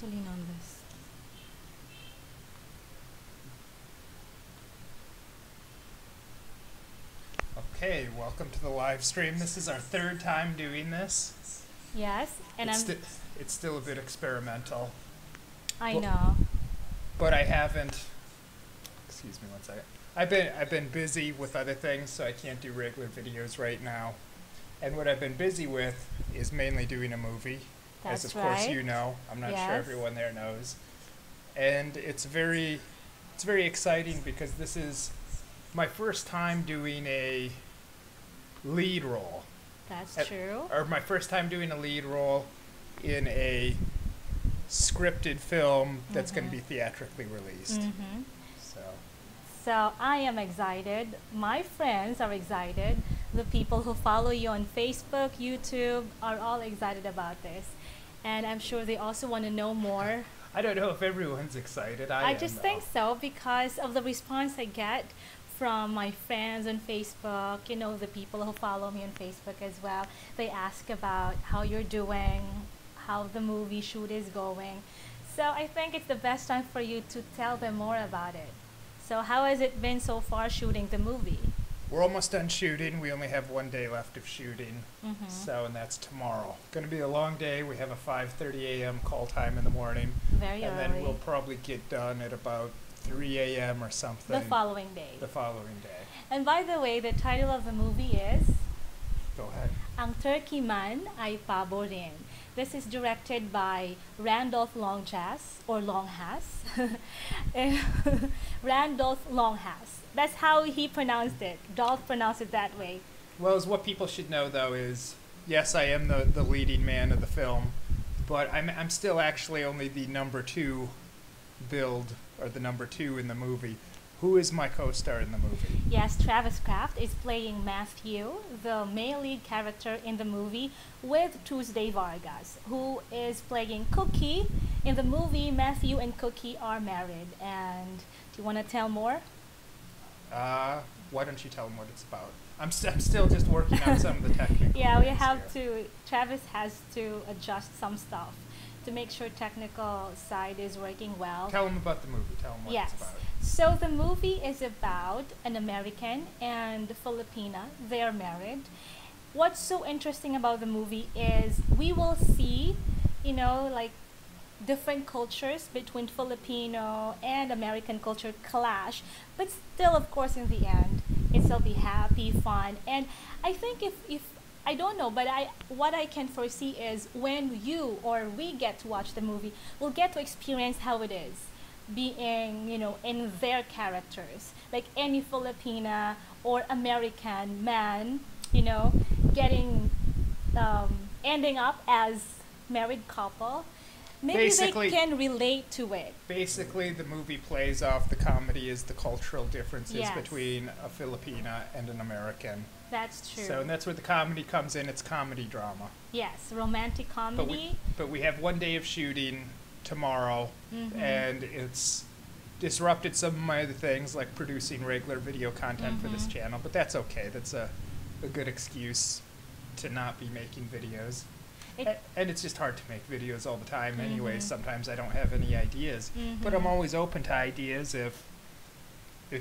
to lean on this. Okay, welcome to the live stream. This is our third time doing this. Yes, and It's still a bit experimental, I Well- know. but I haven't. Excuse me one second. I've been busy with other things, so I can't do regular videos right now. And what I've been busy with is mainly doing a movie, That's as of course right. you know. I'm not sure Yes. everyone there knows. And it's very exciting because this is my first time doing a lead role. That's At- true. Or my first time doing a lead role in a scripted film that's going to be theatrically released. Mm-hmm. So, So I am excited. My friends are excited. The people who follow you on Facebook, YouTube are all excited about this. And I'm sure they also want to know more. I don't know if everyone's excited. I am, just though. think so because of the response I get from my friends on Facebook, the people who follow me on Facebook as well. They ask about how you're doing, how the movie shoot is going. So I think it's the best time for you to tell them more about it. So how has it been so far shooting the movie? We're almost done shooting. We only have 1 day left of shooting. Mm-hmm. So, and that's tomorrow. Going to be a long day. We have a 5:30 a.m. call time in the morning. Very And early. then we'll probably get done at about 3 a.m. or something. The following day. The following day. And by the way, the title of the movie is Go ahead. Ang Turkey Man Ay Pabo Rin. This is directed by Randolph Longhas or Longhas. Randolph Longhas. That's how he pronounced it. Dolph pronounced it that way. Well, as what people should know, though, is yes, I am the leading man of the film, but I'm still actually only the number 2 build, or the number 2 in the movie. Who is my co-star in the movie? Yes, Travis Kraft is playing Matthew, the male lead character in the movie, with Tuesday Vargas, who is playing Cookie. In the movie, Matthew and Cookie are married. And do you want to tell more? Why don't you tell them what it's about? I'm still just working on some of the technical Yeah, we things have here. Travis has to adjust some stuff to make sure technical side is working well. Tell them about the movie. Tell them what Yes. it's about. So the movie is about an American and Filipina. They are married. What's so interesting about the movie is we will see, like different cultures between Filipino and American culture clash, but still, of course, in the end, it'll be happy, fun. And I think if I don't know, but what I can foresee is when you or we get to watch the movie, we'll get to experience how it is being, in their characters. Like any Filipina or American man, getting, ending up as married couple. Maybe Basically- they can relate to it. Basically, the movie plays off the comedy is the cultural differences Yes. between a Filipina and an American. That's true. So, and that's where the comedy comes in. It's comedy drama. Yes, romantic But comedy. we have 1 day of shooting tomorrow, and it's disrupted some of my other things like producing regular video content for this channel. But that's okay. That's a good excuse to not be making videos. And it's just hard to make videos all the time anyway. Sometimes I don't have any ideas, but I'm always open to ideas if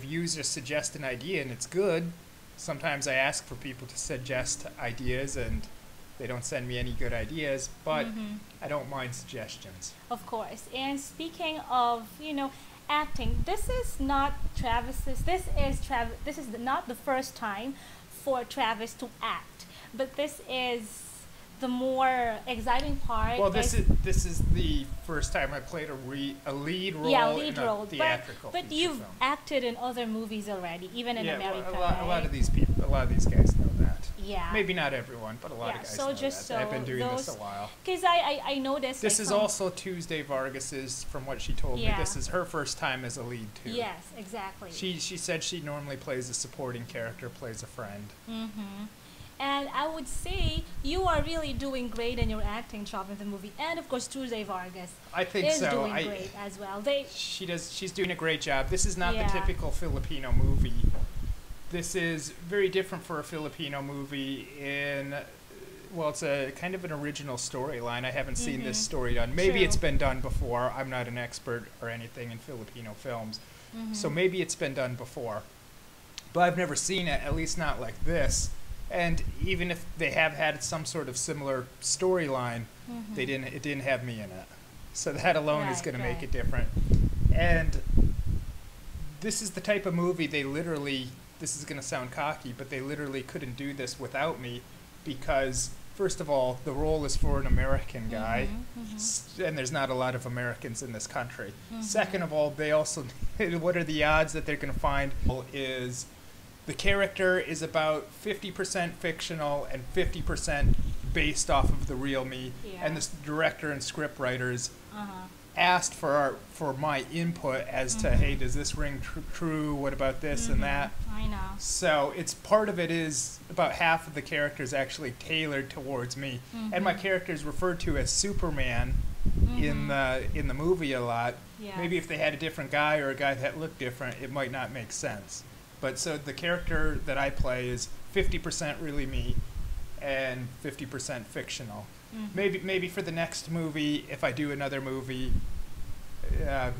users suggest an idea and it's good. Sometimes I ask for people to suggest ideas and they don't send me any good ideas, but I don't mind suggestions. Of course. And speaking of, acting, this is not Travis's. This is not the first time for Travis to act, but this is the more exciting part. Well, this is the first time I played a lead role lead in a role. theatrical But feature you've film. acted in other movies already, even in Yeah, America. well, a lot right? of these guys know that. Yeah. Maybe not everyone, but a lot of guys so know just that. I've so been doing this a those- while. Because I noticed. This like, is some- also Tuesday Vargas's, from what she told me. Yeah. This is her first time as a lead too. Yes, exactly. She said she normally plays a supporting character, plays a friend. And I would say you are really doing great in your acting job in the movie. And of course, Tuesday Vargas I think is so. doing great as well. She's doing a great job. This is not Yeah. the typical Filipino movie. This is very different for a Filipino movie in well, it's a kind of an original storyline. I haven't seen this Mhm. story done. Maybe it's True. been done before. I'm not an expert or anything in Filipino films, so Mhm. maybe it's been done before. But I've never seen it, at least not like this. And even if they have had some sort of similar storyline, Mhm. it didn't have me in it. So that alone is Right, going to make right. it different. And this is the type of movie they literally, this is going to sound cocky, but they literally couldn't do this without me because, first of all, the role is for an American guy, Mhm. Mhm. and there's not a lot of Americans in this country. Mhm. Second of all, they also, what are the odds that they're going to find is the character is about 50% fictional and 50% based off of the real me, Yeah. and the director and script writers Uh-huh. asked for my input as to, Mhm. hey, does this ring true? What about this and Mhm. that? I know. So it's part of it is about half of the characters actually tailored towards me, and my Mhm. character is referred to as Superman in the movie a lot. Yes. Maybe if they had a different guy or a guy that looked different, it might not make sense. But so the character that I play is 50% really me and 50% fictional. Mhm. Maybe for the next movie, if I do another movie,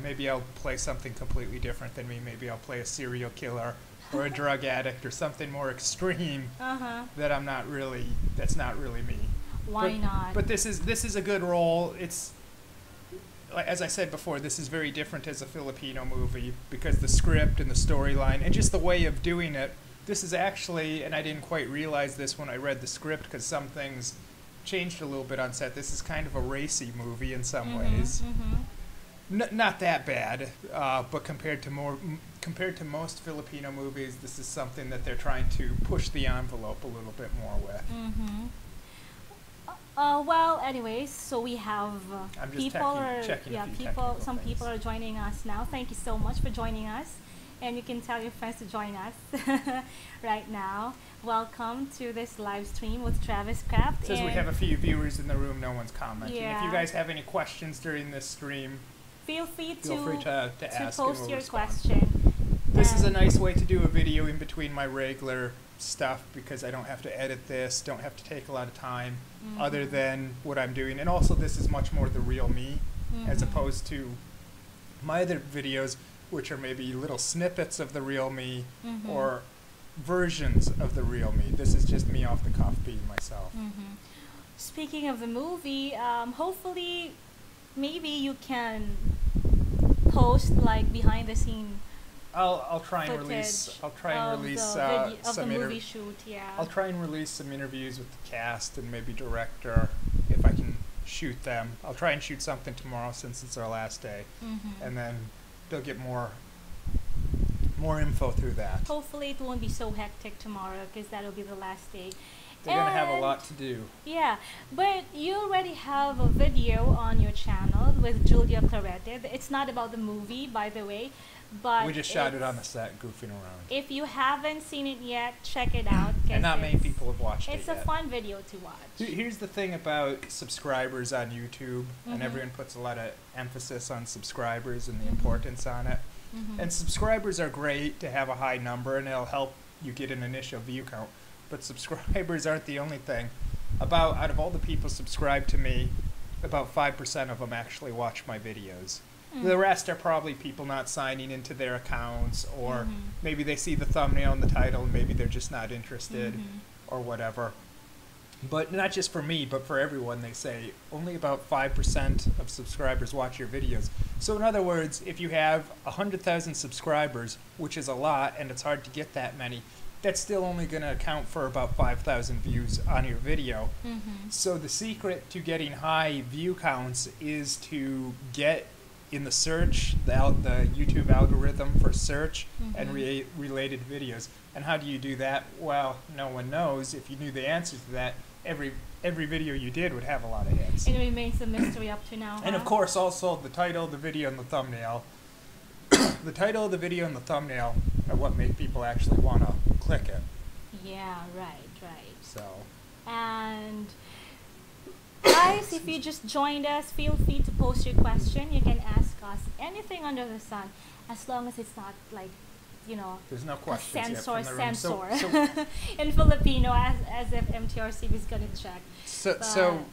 maybe I'll play something completely different than me. Maybe I'll play a serial killer or a drug addict or something more extreme Uh-huh. that that's not really me. Why not? But this is a good role. It's like, as I said before, this is very different as a Filipino movie because the script and the storyline and just the way of doing it. This is actually, and I didn't quite realize this when I read the script because some things changed a little bit on set. This is kind of a racy movie in some ways. Not that bad, but compared to most Filipino movies, this is something that they're trying to push the envelope a little bit more with. Well, anyways, so we have I'm just people checking a few people. technical Some things. people are joining us now. Thank you so much for joining us, and you can tell your friends to join us right now. Welcome to this live stream with Travis Kraft. It says we and have a few viewers in the room. No one's commenting. If Yeah. you guys have any questions during this stream, feel free to feel free to ask and post we'll your respond. question. This is a And- nice way to do a video in between my regular stuff because I don't have to edit this, don't have to take a lot of time other than what I'm doing. And also this is much more the real me as opposed to my other videos which are maybe little snippets of the real me or versions of the real me. This is just me off the cuff being myself. Speaking of the movie, hopefully, maybe you can post like behind the scene I'll try and footage release of the some movie shoot. Yeah. I'll try and release some interviews with the cast and maybe director if I can shoot them. I'll try and shoot something tomorrow since it's our last day, and then they'll get more info through that. Hopefully, it won't be so hectic tomorrow because that'll be the last day. They're gonna have a And- lot to do. Yeah, but you already have a video on your channel with Julia Clarete. It's not about the movie, by the way, but We just shot it on the it's- set, goofing around, If you haven't seen it yet, check it out. 'Cause and not many it's- people have watched it It's a yet. fun video to watch. Here's the thing about subscribers on YouTube, and Mhm. everyone puts a lot of emphasis on subscribers and the Mhm. importance on it. Mhm. And subscribers are great to have a high number, and it'll help you get an initial view count. But subscribers aren't the only thing. Out of all the people subscribed to me, about 5% of them actually watch my videos. The rest are probably people not signing into their accounts, or maybe they see the thumbnail and the title, and maybe they're just not interested, or whatever. But not just for me, but for everyone, they say only about 5% of subscribers watch your videos. So in other words, if you have 100,000 subscribers, which is a lot, and it's hard to get that many, that's still only going to account for about 5,000 views on your video. So the secret to getting high view counts is to get in the search, the YouTube algorithm for search and related videos. And how do you do that? Well, no one knows. If you knew the answers to that, every video you did would have a lot of hits. It remains a mystery up to now. And of huh? course, also the title, the video, and the thumbnail. The title, the video, and the thumbnail are what make people actually want to click it. Yeah, right. So, And guys, if you just joined us, feel free to post your question. You can ask us anything under the sun, as long as it's not like, There's no a questions yet sensor from the room. sensor in Filipino, as if MTRC was gonna check. So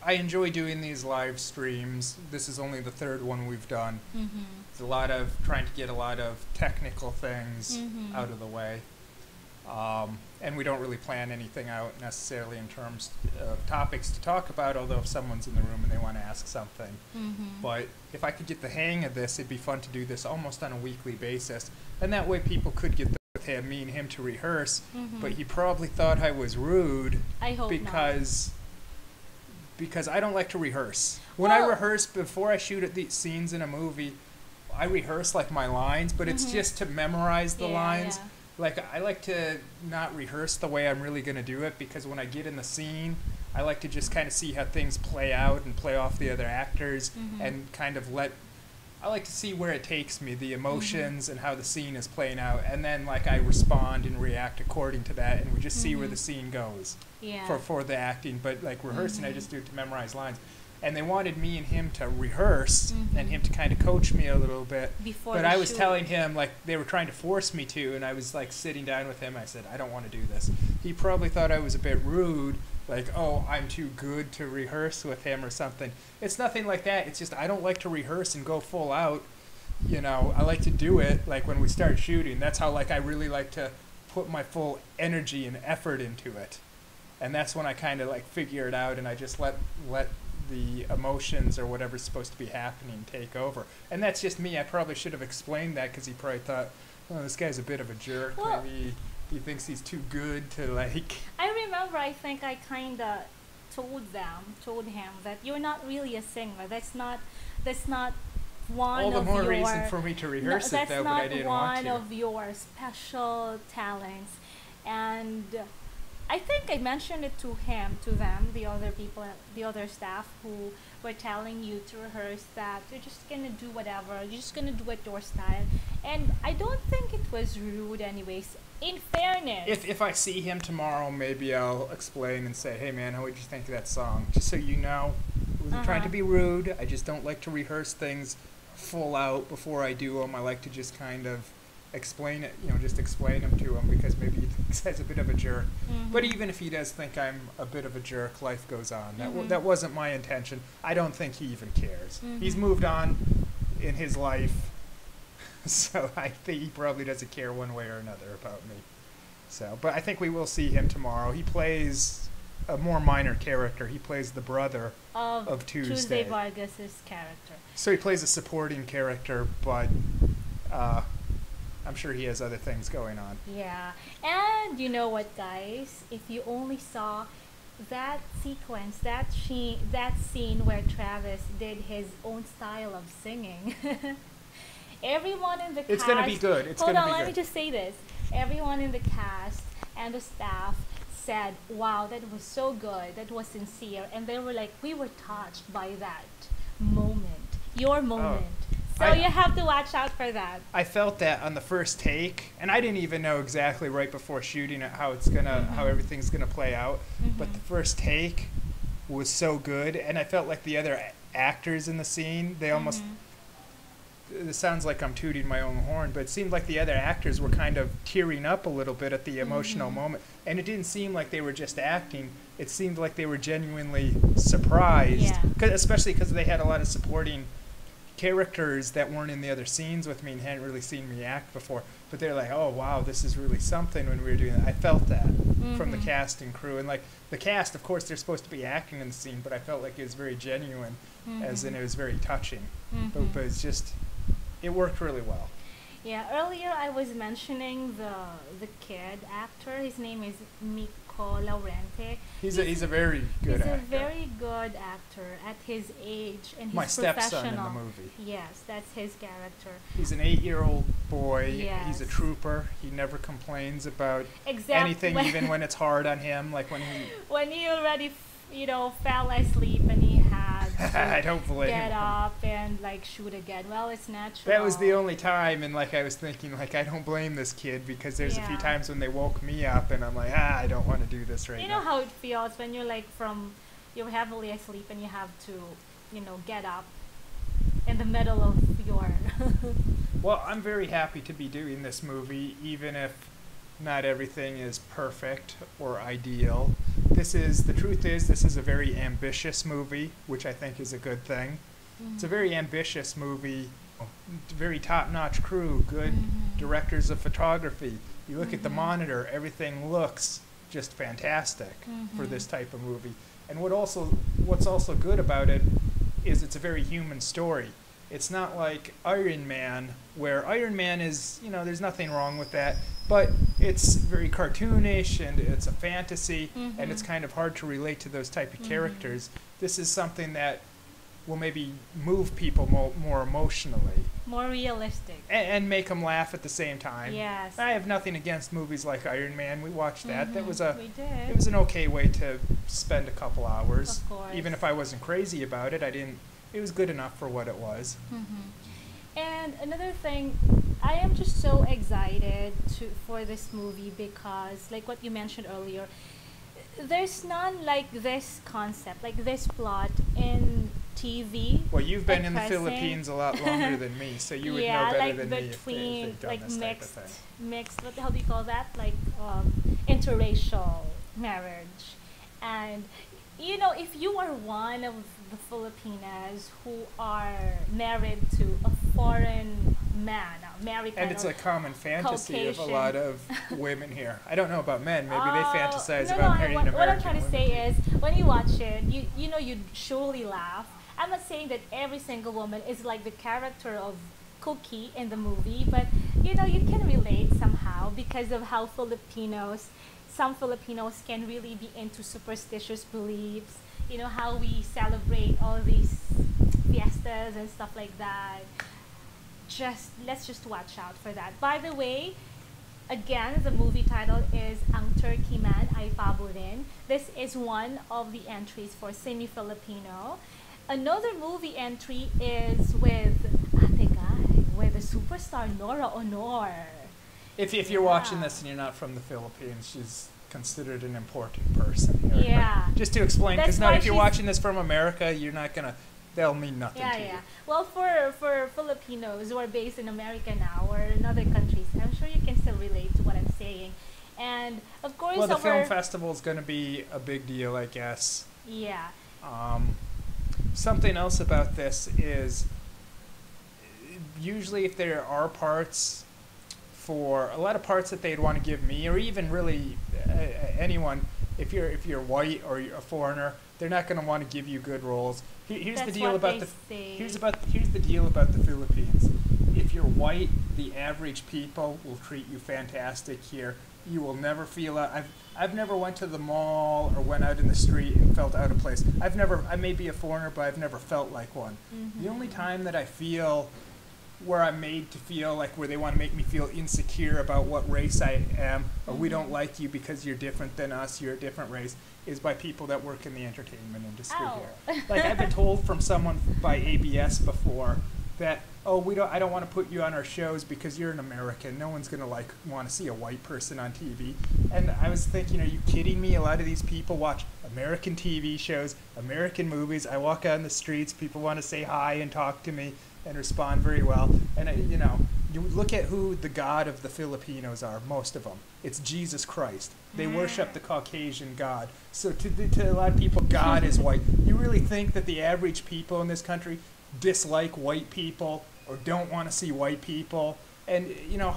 I enjoy doing these live streams. This is only the third one we've done. It's a lot of trying to get a lot of technical things out of the way. And we don't really plan anything out necessarily in terms of topics to talk about, although if someone's in the room and they want to ask something. But if I could get the hang of this, it'd be fun to do this almost on a weekly basis. And that way people could get me and him to rehearse. But he probably thought I was rude. I hope because I don't like to rehearse. When I rehearse before I shoot at these scenes in a movie, I rehearse like my lines, but it's just to memorize the lines. Yeah. Like, I like to not rehearse the way I'm really going to do it, because when I get in the scene, I like to just kind of see how things play out and play off the other actors and kind of I like to see where it takes me, the emotions and how the scene is playing out, and then like I respond and react according to that, and we just see where the scene goes for the acting. But like rehearsing, I just do it to memorize lines. And they wanted me and him to rehearse and him to kind of coach me a little bit. But I was telling him, like, they were trying to force me to, and I was like sitting down with him. I said, I don't want to do this. He probably thought I was a bit rude, like, oh, I'm too good to rehearse with him or something. It's nothing like that. It's just I don't like to rehearse and go full out. I like to do it like when we start shooting. That's how like I really like to put my full energy and effort into it. And that's when I kind of like figure it out, and I just let the emotions or whatever's supposed to be happening take over. And that's just me. I probably should have explained that, because he probably thought, oh, this guy's a bit of a jerk. Well, maybe he thinks he's too good to like... I remember, I think I kind of told him that you're not really a singer. That's not one all the of more your... reason for me to rehearse it, though, but I didn't want to. That's not one of your special talents. And I think I mentioned it to them, the other people, the other staff who were telling you to rehearse, that you're just gonna do whatever, you're just gonna do it your style. And I don't think it was rude anyways, in fairness. If I see him tomorrow, maybe I'll explain and say, hey man, how would you think of that song? Just so you know, I wasn't trying to be rude, I just don't like to rehearse things full out before I do them. I like to just kind of explain it, just explain them to him, because maybe he thinks I'm a bit of a jerk. But even if he does think I'm a bit of a jerk, life goes on. That wasn't my intention. I don't think he even cares. He's moved on in his life, so I think he probably doesn't care one way or another about me. So, but I think we will see him tomorrow. He plays a more minor character. He plays the brother of Tuesday Vargas's character. So he plays a supporting character, but I'm sure he has other things going on. Yeah. And you know what, guys? If you only saw that sequence, that scene where Travis did his own style of singing, everyone in the cast... It's going to be good. Hold on, let me just say this. Everyone in the cast and the staff said, wow, that was so good. That was sincere. And they were like, we were touched by that moment. Your moment. So you have to watch out for that. I felt that on the first take, and I didn't even know exactly right before shooting it how everything's gonna play out. But the first take was so good, and I felt like the other actors in the scene, they almost... It sounds like I'm tooting my own horn, but it seemed like the other actors were kind of tearing up a little bit at the emotional moment, and it didn't seem like they were just acting. It seemed like they were genuinely surprised, especially because they had a lot of supporting characters that weren't in the other scenes with me and hadn't really seen me act before, but they're like, oh wow, this is really something when we were doing that. I felt that from the cast and crew, and like the cast, of course, they're supposed to be acting in the scene, but I felt like it was very genuine, as in it was very touching. But it's just, it worked really well. Yeah, earlier I was mentioning the kid actor. His name is Miko Laurente. He's a very good actor. He's a very good actor at his age, and he's my stepson professional. in the movie. Yes, that's his character. He's an 8-year-old boy. Yes. He's a trooper. He never complains about anything, even when it's hard on him. Like when he already, fell asleep and he had I don't blame get him. up and like shoot again. Well, it's natural. That was the only time, and like I was thinking, like I don't blame this kid, because there's a few times when they woke me up and I'm like, I don't want to do this right now. You know how it feels when you're like you're heavily asleep and you have to, get up in the middle of your. Well, I'm very happy to be doing this movie, even if not everything is perfect or ideal. The truth is, this is a very ambitious movie, which I think is a good thing. It's a very ambitious movie, very top-notch crew, good directors of photography. You look at the monitor, everything looks just fantastic for this type of movie. And what's also good about it is it's a very human story. It's not like Iron Man, where Iron Man is, there's nothing wrong with that, but it's very cartoonish and it's a fantasy and it's kind of hard to relate to those type of characters. This is something that will maybe move people more emotionally. More realistic. And make them laugh at the same time. Yes. I have nothing against movies like Iron Man. We watched that. That was We did. It was an okay way to spend a couple hours. Of course. Even if I wasn't crazy about it, it was good enough for what it was. And another thing, I am just so excited for this movie because, like what you mentioned earlier, there's none like this concept, like this plot in TV. Well, you've been in the present. Philippines a lot longer than me, so you would know better like than me if they've done like this type of thing. mixed. What the hell do you call that? Like interracial marriage, and if you are one of the Filipinas who are married to a foreign man, American, And it's a common fantasy of a Caucasian. lot of women here. I don't know about men. Maybe they fantasize no, about no, marrying what American I'm trying to women. say is, when you watch it, you'd surely laugh. I'm not saying that every single woman is like the character of Cookie in the movie, but you can relate somehow because of how some Filipinos can really be into superstitious beliefs. How we celebrate all these fiestas and stuff like that. Let's just watch out for that. By the way, again, the movie title is Ang Turkey Man Ay Pabo Rin. This is one of the entries for Semi-Filipino. Another movie entry is with Ate Guy, with the superstar Nora Honor. If you're watching this and you're not from the Philippines, she's considered an important person here. Yeah. Just to explain, That's because why if you're she's- watching this from America, they'll mean nothing to you. Yeah. Well, for Filipinos who are based in America now or in other countries, I'm sure you can still relate to what I'm saying. And of course, Well, the film festival is going to be a big deal, I guess. Yeah. Something else about this is usually if there are a lot of parts that they'd want to give me, or even really anyone, if you're white or you're a foreigner, they're not going to want to give you good roles. Here's the deal about here's the deal about the Philippines. If you're white, the average people will treat you fantastic here. You will never feel I've never went to the mall or went out in the street and felt out of place. I may be a foreigner, but I've never felt like one. The only time that I feel where I'm made to feel like where they want to make me feel insecure about what race I am, or we don't like you because you're different than us, you're a different race, is by people that work in the entertainment industry here. Like I've been told from someone by ABS before that, I don't want to put you on our shows because you're an American. No one's gonna want to see a white person on TV. And I was thinking, are you kidding me? A lot of these people watch American TV shows, American movies. I walk out in the streets, people want to say hi and talk to me and respond very well. And you look at who the god of the Filipinos are, most of them. It's Jesus Christ. They worship the Caucasian God. So to a lot of people, God is white. You really think that the average people in this country dislike white people or don't want to see white people? And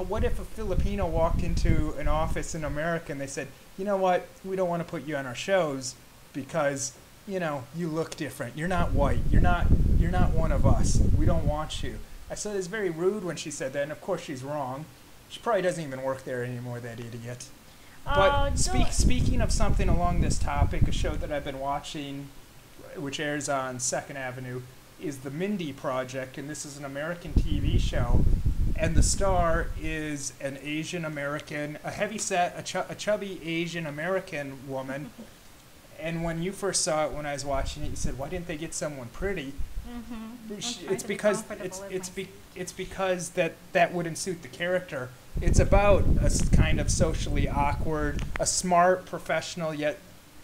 what if a Filipino walked into an office in America and they said, you know what, we don't want to put you on our shows because you look different. You're not white. You're not one of us. We don't want you. I said it's very rude when she said that, and of course she's wrong. She probably doesn't even work there anymore, that idiot. But speaking of something along this topic, a show that I've been watching, which airs on 2nd Avenue, is The Mindy Project, and this is an American TV show. And the star is an Asian American, a heavyset, a chubby Asian American woman. And when you first saw it, when I was watching it, you said, "Why didn't they get someone pretty?" It's because that wouldn't suit the character. It's about a kind of socially awkward, a smart professional, yet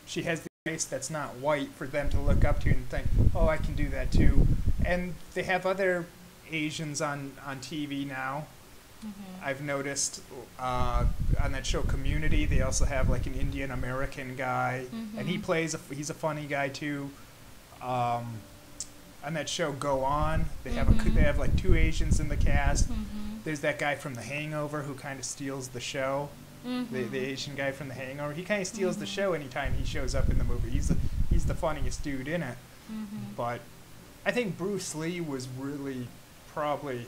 she has race that's not white for them to look up to and think, oh, I can do that too. And they have other Asians on TV now. I've noticed on that show Community, they also have like an Indian American guy, and he's a funny guy too. On that show Go On, they have like 2 Asians in the cast. There's that guy from The Hangover who kind of steals the show. The Asian guy from The Hangover, he kind of steals the show anytime he shows up in the movie. He's the funniest dude in it. But I think Bruce Lee was really probably.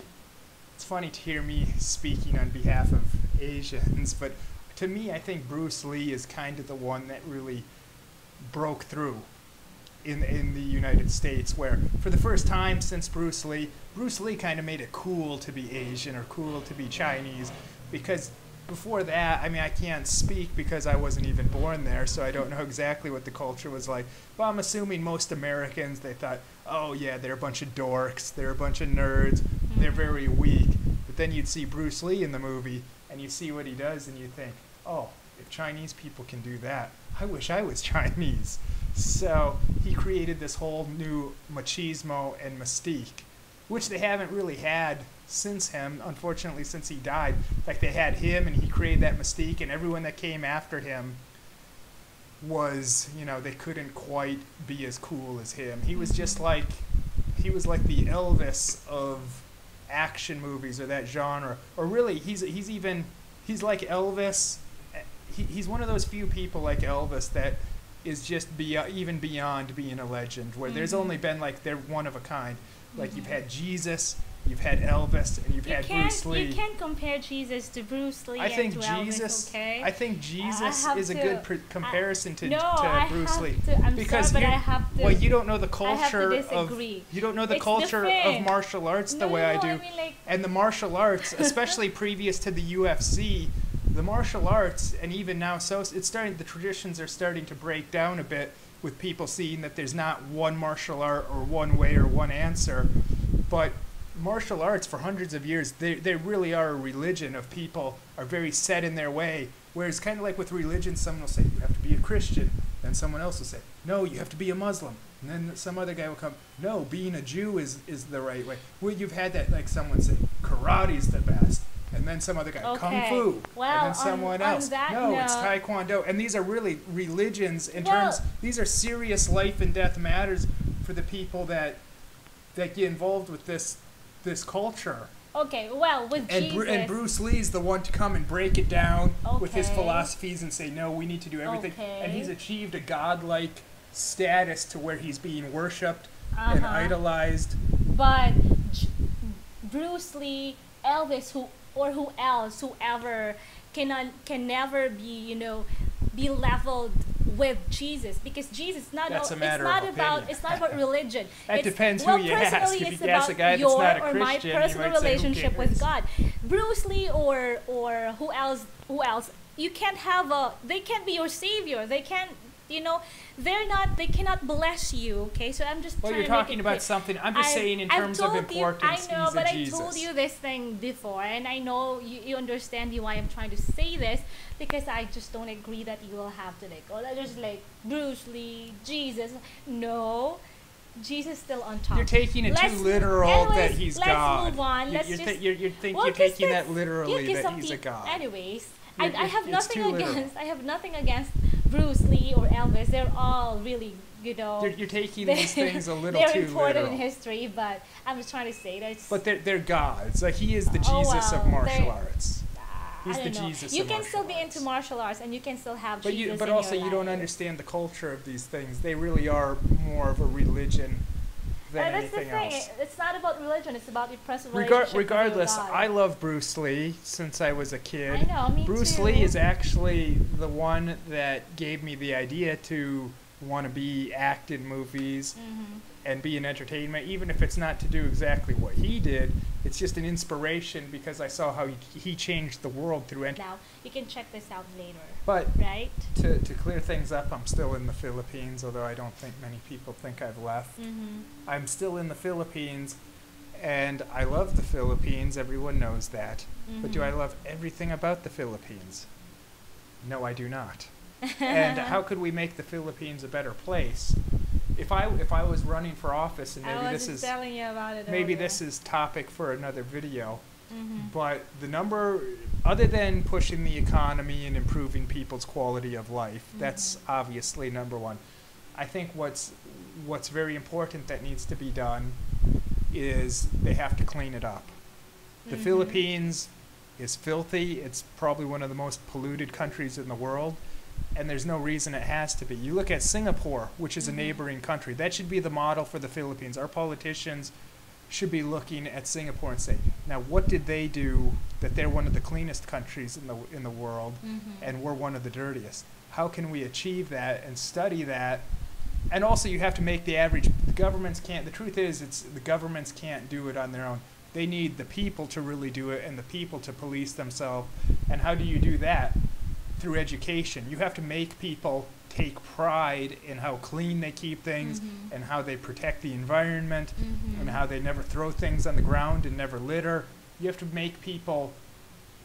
It's funny to hear me speaking on behalf of Asians, but to me, I think Bruce Lee is kind of the one that really broke through in the United States, where for the first time since Bruce Lee kind of made it cool to be Asian or cool to be Chinese, because before that, I mean, I can't speak because I wasn't even born there, so I don't know exactly what the culture was like. But I'm assuming most Americans, they thought, oh yeah, they're a bunch of dorks, they're a bunch of nerds, they're very weak. But then you'd see Bruce Lee in the movie, and you see what he does, and you think, oh, if Chinese people can do that, I wish I was Chinese. So he created this whole new machismo and mystique, which they haven't really had since him, unfortunately, since he died. Like, they had him, and he created that mystique, and everyone that came after him was, they couldn't quite be as cool as him. He was just like, he was like the Elvis of action movies or that genre. Or really, he's like Elvis. He's one of those few people like Elvis that is just even beyond being a legend, where there's only been, like, they're one of a kind. Like, you've had Jesus, you've had Elvis, and you've had Bruce Lee. You can't compare Jesus to Bruce Lee and to Elvis, okay? I think Jesus is a good comparison to Bruce Lee. Because sorry, but I have to. Well, you don't know the culture of martial arts the way I do. I mean, like, and the martial arts, especially previous to the UFC, the martial arts, and even now, the traditions are starting to break down a bit, with people seeing that there's not one martial art or one way or one answer. But martial arts, for hundreds of years, they really are a religion of people are very set in their way. Whereas kind of like with religion, someone will say, you have to be a Christian. Then someone else will say, no, you have to be a Muslim. And then some other guy will come, no, being a Jew is the right way. Well, you've had that, like someone say, karate's the best. And then some other guy, kung fu. Well, and then someone else, no, it's taekwondo. And these are really religions in terms, these are serious life and death matters for the people that get involved with this culture. Okay, well, with Jesus... And Bruce Lee's the one to come and break it down with his philosophies and say, no, we need to do everything. And he's achieved a godlike status to where he's being worshipped and idolized. But Bruce Lee, Elvis, whoever can never be, be leveled with Jesus, because Jesus That's a matter of opinion. It's not about religion. That depends who you ask. If you ask a guy that's not a Christian, my personal relationship with God. Bruce Lee or who else? You can't they can't be your savior. They can't. They cannot bless you, okay? So I'm just you're talking about something. I'm just saying in terms of importance. I know, but I Jesus. told you this thing before, and I know you understand why I'm trying to say this, because I just don't agree that you will have to just like Bruce Lee, Jesus. No, Jesus still on top. You're taking it too literal that he's God. Let's move on. You're taking that literally that he's a God. Anyways, I have nothing against Bruce Lee or Elvis. They're all really, You're taking these things a little too they're important literal. in history, but I'm just trying to say that. But they're gods. Like, he is the Jesus of martial arts. He's the Jesus. You can still be into martial arts, and you can still have Jesus. But also, you don't understand the culture of these things. They really are more of a religion than anything else. It's not about religion. It's about your personal relationship Regardless, with God. I love Bruce Lee since I was a kid. I know, me Bruce too. Lee is actually the one that gave me the idea to want to act in movies and be in entertainment, even if it's not to do exactly what he did. It's just an inspiration because I saw how he changed the world through entertainment. Now, you can check this out later. But right? to clear things up, I'm still in the Philippines, although I don't think many people think I've left. I'm still in the Philippines, and I love the Philippines. Everyone knows that. But do I love everything about the Philippines? No, I do not. And how could we make the Philippines a better place? If I was running for office, and maybe this is telling you about it maybe earlier. this is topic for another video, Mm-hmm. but the number, other than pushing the economy and improving people's quality of life, that's obviously number one. I think what's very important that needs to be done is they have to clean it up. The Philippines is filthy. It's probably one of the most polluted countries in the world, and there's no reason it has to be. You look at Singapore, which is a neighboring country. That should be the model for the Philippines. Our politicians should be looking at Singapore and say, now what did they do that they're one of the cleanest countries in the world, and we're one of the dirtiest? How can we achieve that and study that? And also you have to make the average. The governments can't. The truth is, the governments can't do it on their own. They need the people to really do it, and the people to police themselves. And how do you do that? Through education. You have to make people take pride in how clean they keep things, and how they protect the environment, and how they never throw things on the ground and never litter. You have to make people,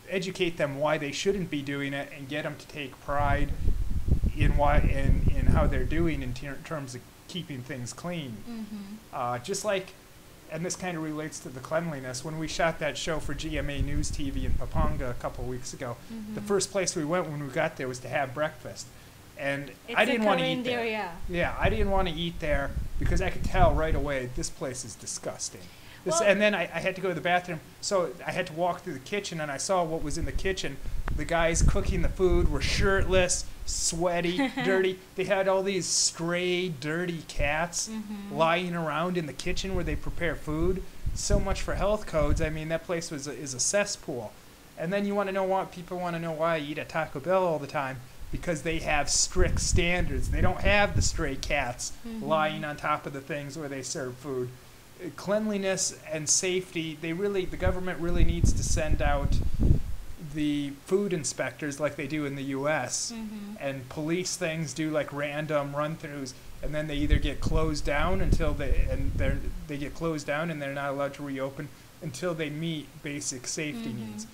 educate them why they shouldn't be doing it, and get them to take pride in how they're doing in terms of keeping things clean. Just like, and this kind of relates to the cleanliness, when we shot that show for GMA News TV in Pampanga a couple weeks ago, the first place we went when we got there was to have breakfast. And I didn't want to eat there. Yeah, I didn't want to eat there because I could tell right away this place is disgusting. And then I had to go to the bathroom, so I had to walk through the kitchen, and I saw what was in the kitchen. The guys cooking the food were shirtless, sweaty, dirty. They had all these stray, dirty cats lying around in the kitchen where they prepare food. So much for health codes. I mean, that place is a cesspool. And then people want to know why I eat at Taco Bell all the time. Because they have strict standards. They don't have the stray cats lying on top of the things where they serve food. Cleanliness and safety, the government really needs to send out the food inspectors like they do in the US and police things, do like random run-throughs, and then they either get closed down they get closed down and they're not allowed to reopen until they meet basic safety needs.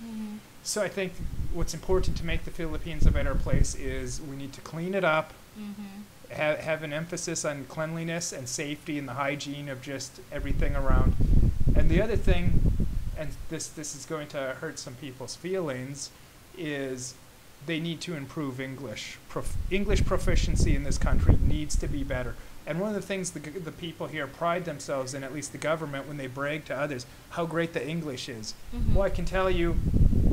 So I think what's important to make the Philippines a better place is we need to clean it up, have an emphasis on cleanliness and safety and the hygiene of just everything around. And the other thing, and this is going to hurt some people's feelings, is they need to improve English. English proficiency in this country needs to be better. And one of the things the people here pride themselves in, at least the government, when they brag to others, how great the English is. Well, I can tell you,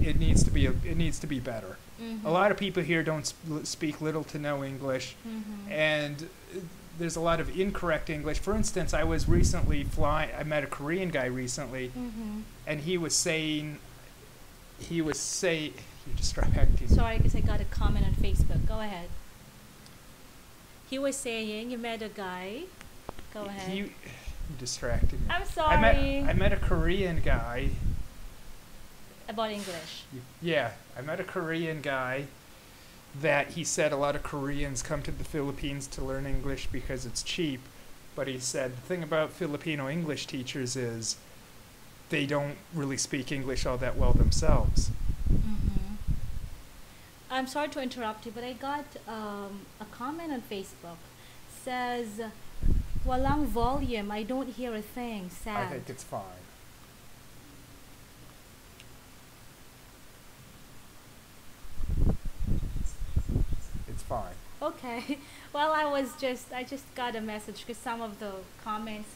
it needs to be better. A lot of people here don't speak little to no English, and there's a lot of incorrect English. For instance, I was recently I met a Korean guy recently, and he was saying, you distracted. Sorry, because I got a comment on Facebook. Go ahead. He was saying you met a guy. Go ahead. You distracted me. I'm sorry. I met a Korean guy. About English. Yeah, I met a Korean guy that he said a lot of Koreans come to the Philippines to learn English because it's cheap. But he said the thing about Filipino English teachers is they don't really speak English all that well themselves. I'm sorry to interrupt you, but I got a comment on Facebook. Says, walang volume, I don't hear a thing. Sad. I think it's fine. It's fine. Okay. Well, I just got a message because some of the comments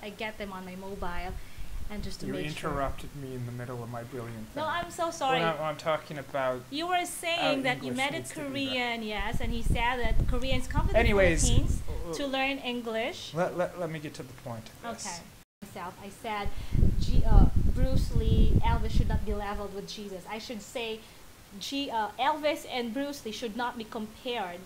I get them on my mobile, and just to You make sure. interrupted me in the middle of my brilliant thing. No, I'm so sorry. Well, I'm talking about. You were saying that you English met a needs to be Korean, yes, and he said that Koreans come to the Anyways, Philippines to learn English. Let me get to the point of this. Okay. Myself, I said Bruce Lee, Elvis should not be leveled with Jesus. I should say Elvis and Bruce Lee should not be compared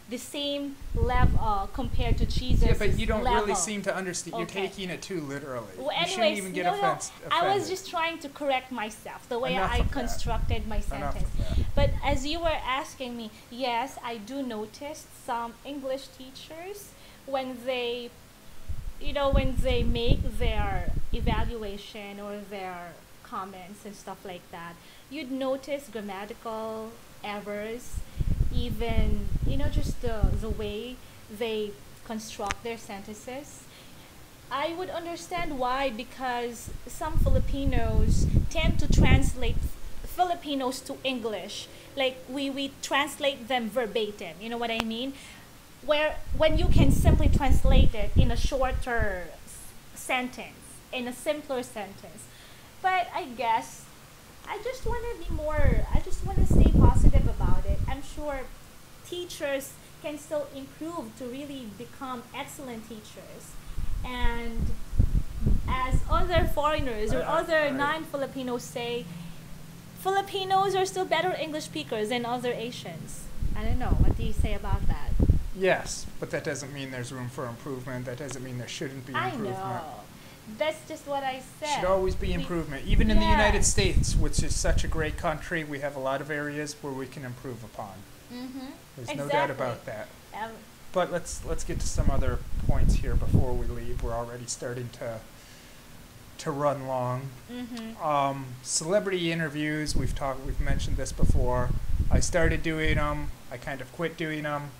the same level compared to Jesus. Yeah, but you don't level. really seem to understand. You're Okay. taking it too literally. Well, you shouldn't anyways, even get no, offended. I was just trying to correct myself, the way Enough I of that. constructed my Enough sentence. of that. But as you were asking me, yes, I do notice some English teachers when they make their evaluation or their comments and stuff like that, you'd notice grammatical errors, even, just the way they construct their sentences. I would understand why, because some Filipinos tend to translate Filipinos to English. Like we translate them verbatim. You know what I mean? Where when you can simply translate it in a shorter sentence, in a simpler sentence. But I guess I just want to stay positive about it. I'm sure teachers can still improve to really become excellent teachers. And as other foreigners or other non-Filipinos say, Filipinos are still better English speakers than other Asians. I don't know. What do you say about that? Yes, but that doesn't mean there's room for improvement. That doesn't mean there shouldn't be I improvement. know. That's just what I said. Should always be improvement. Even in the United States, which is such a great country, we have a lot of areas where we can improve upon. There's no doubt about that. But let's get to some other points here before we leave. We're already starting to run long. Celebrity interviews, we've mentioned this before. I started doing them. I kind of quit doing them.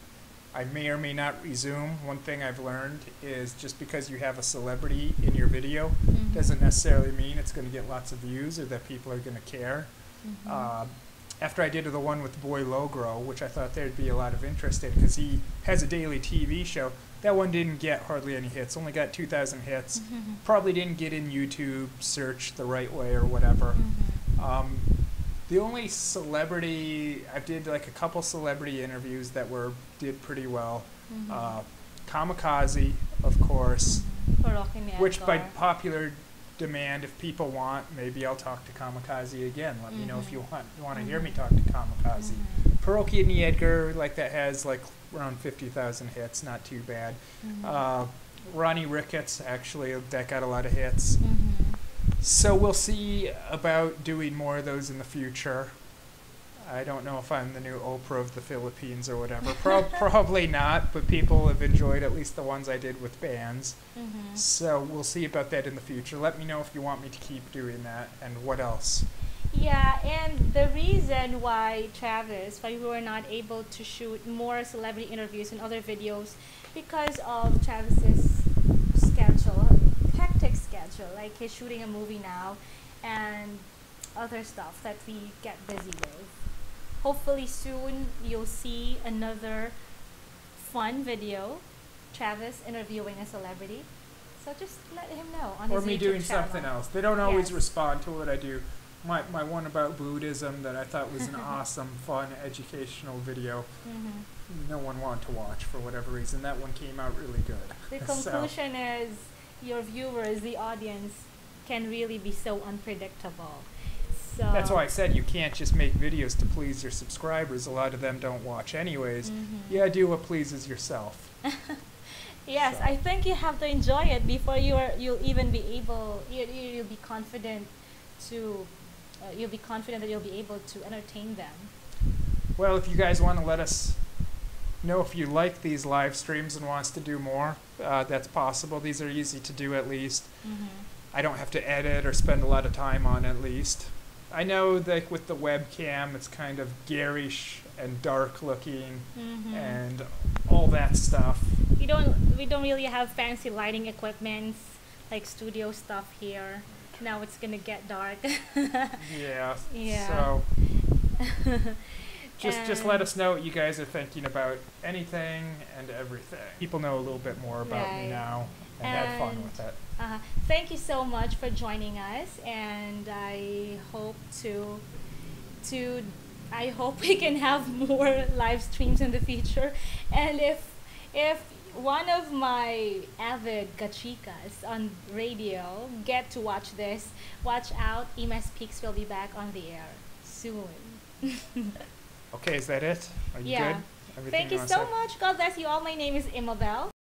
I may or may not resume. One thing I've learned is just because you have a celebrity in your video doesn't necessarily mean it's going to get lots of views or that people are going to care. After I did the one with Boy Logro, which I thought there'd be a lot of interest in because he has a daily TV show, that one didn't get hardly any hits, only got 2,000 hits. Probably didn't get in YouTube search the right way or whatever. The only celebrity, I did like a couple celebrity interviews that did pretty well. Kamikaze, of course, which by popular demand, if people want, maybe I'll talk to Kamikaze again. Let me know if you want to hear me talk to Kamikaze. Parokia and Edgar, like that has like around 50,000 hits, not too bad. Ronnie Ricketts, actually, that got a lot of hits. So we'll see about doing more of those in the future. I don't know if I'm the new Oprah of the Philippines or whatever. Probably not, but people have enjoyed at least the ones I did with bands. So we'll see about that in the future. Let me know if you want me to keep doing that and what else. Yeah, and the reason why we were not able to shoot more celebrity interviews and other videos because of Travis's hectic schedule. Like he's shooting a movie now and other stuff that we get busy with. Hopefully soon you'll see another fun video, Travis interviewing a celebrity. So just let him know on his YouTube channel. Or me doing something else. They don't always respond to what I do. My one about Buddhism that I thought was an awesome, fun, educational video. No one wanted to watch for whatever reason. That one came out really good. The conclusion is your viewers, the audience, can really be so unpredictable. So that's why I said you can't just make videos to please your subscribers. A lot of them don't watch anyways. Yeah, do what pleases yourself. Yes, so I think you have to enjoy it before you'll even be able. You'll be confident to. You'll be confident that you'll be able to entertain them. Well, if you guys want to let us know if you like these live streams and want us to do more, that's possible. These are easy to do at least. I don't have to edit or spend a lot of time on at least. I know that with the webcam it's kind of garish and dark looking and all that stuff. We don't really have fancy lighting equipment like studio stuff here. Now it's gonna get dark. Yeah. So just let us know what you guys are thinking about anything and everything. People know a little bit more about me now and had fun with it. Thank you so much for joining us, and I hope I hope we can have more live streams in the future. And if one of my avid gachikas on radio get to watch this, watch out, Ima Speaks will be back on the air soon. Okay, is that it? Are you good? Thank you so much. God bless you all. My name is Imabel.